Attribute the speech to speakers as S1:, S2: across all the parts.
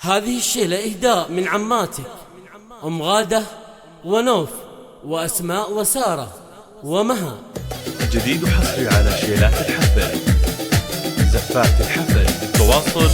S1: هذه الشيلة إهداء من عماتك أم غادة ونوف وأسماء وسارة ومها.
S2: جديد وحصري على شيلات الحفل، زفات الحفل. للتواصل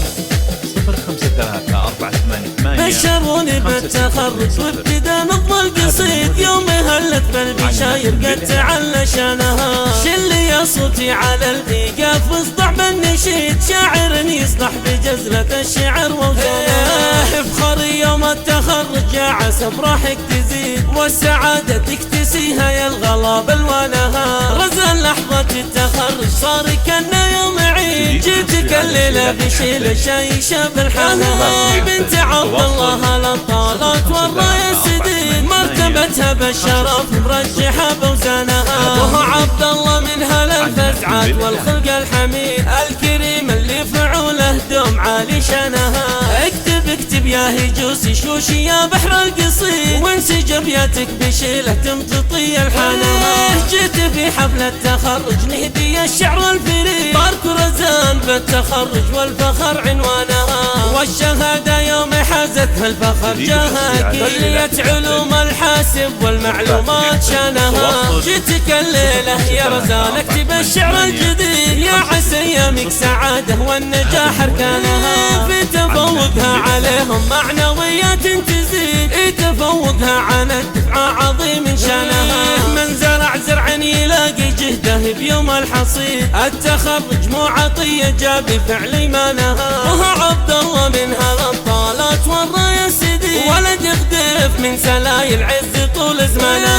S2: 053488.
S1: بشروني بالتخرج وابتدى نظم القصيد، يوم هلت بالبشاير قد تعلى شانها. شلي يا صوتي على البيقاف واصدع بالنشيد، شاعر يصلح بجزلة الشعر ووزنها. افخري يوم التخرج يا عسى افراحك تزيد، والسعادة تكتسيها يا الغلا بالوانها. غزل لحظة التخرج صار كأنه يوم عيد، جيتك الليلة بشيلة شايشة بالحنها. بنت عبد الله للطالات والراية سديد، مرتبتها بالشرف مرجحة بوزنها. ابوها عبد الله منها للفزعات والخلق الحميد، الكريم اللي فعوله دوم عالي شانها. اكتب يا هجوسي شوشي يا بحر القصيد، وانسجب ياتك بشيله تمتطي الحنها. جيت في حفل التخرج نهدي الشعر الفريد، بارك رزان بالتخرج والفخر عنوانها. والشهادة يوم حازتها الفخر جاها، كلية علوم الحاسب والمعلومات شانها. جيتك الليلة يا رزان اكتب الشعر الجديد، يا عسى ايامك سعادة والنجاح اركانها. في تفوقها عليهم معنويات تزيد، تفوقها عن الدفعة عظيم شانها. من زرع زرع يلاقي جهده بيوم الحصيد، التخرج مو عطية جاب فعل ما نهى. وها عبد الله منها للطالات والراية سديد، ولد يخدف من سلايل عز طول زمانها.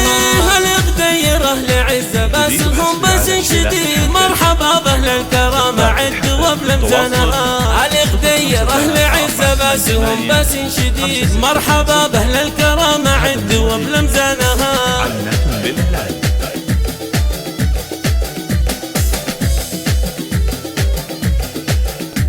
S1: الغديره لعزه باسلهم بس شديد، مرحبا باهل الكرامة عد وبلمزانها. الغديره لعزه باسلهم بس شديد، مرحبا باهل الكرامة عد وبلمزانها.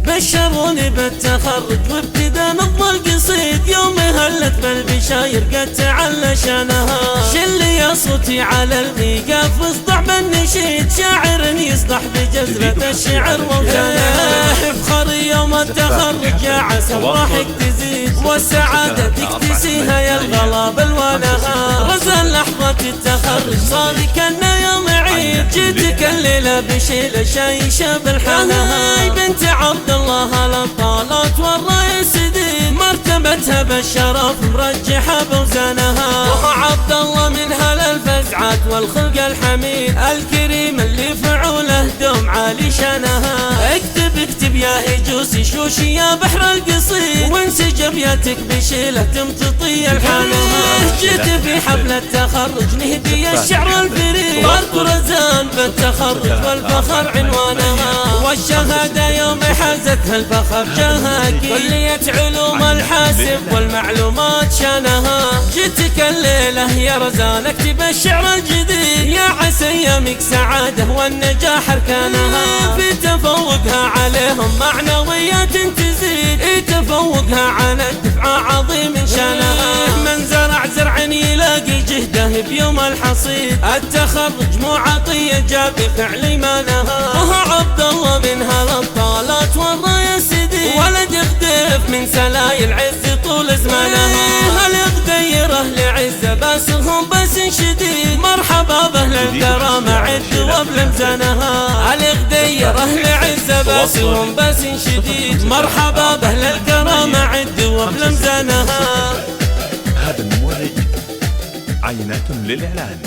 S1: بشروني بالتخرج وابتدى نظم القصيد، يوم هلت بالبشاير قد تعلى شانها. شلي يا صوتي على البيقاف واصدع بالنشيد، شاعر يصلح بجزلة الشعر ووزنها. افخري يوم التخرج يا عسى افراحك تزيد، والسعادة تكتسيها يا الغلا بالوانها. غزل لحظة التخرج صار كأنه يوم عيد، جيتك الليلة بشيلة شايشة بالحنها. بنت عبد الله للطالات والراية سديد، مرتبتها بالشرف مرجحة بوزنها. وعبد الله منها للفزعات والخلق الحميد، الكريم اللي فعوله دوم عالي شانها. اكتب يا هجوسي شوشي يا بحر القصيد، وانسجب ياتك بشيله تمتطي الحنها. جيت في حفل التخرج نهدي الشعر الفريد، بارك رزان بالتخرج والفخر عنوانها. والشهادة يوم حازتها الفخر جاها، كلية علوم الحاسب والمعلومات شانها. جيتك الليلة يا رزان اكتب الشعر الجديد، يا عسى ايامك سعادة والنجاح اركانها. في تفوقها عليهم معنويات تزيد، تفوقها عن الدفعة عظيم شانها. من زرع زرع يلاقي جهده بيوم الحصيد، التخرج مو عطية جاب فعل ما نهى. وها عبد الله منها للطالات والراية سديد، ولد يخدف من سلايل عز طول زمانها. الغديره لعزه باسلهم بس شديد، مرحبا باهل الكرامة عد وبلمزانها. الغديره لعزه باسلهم بس شديد، مرحبا باهل الكرامة عد وبلمزانها.
S2: هذا المورد عينات للإعلان.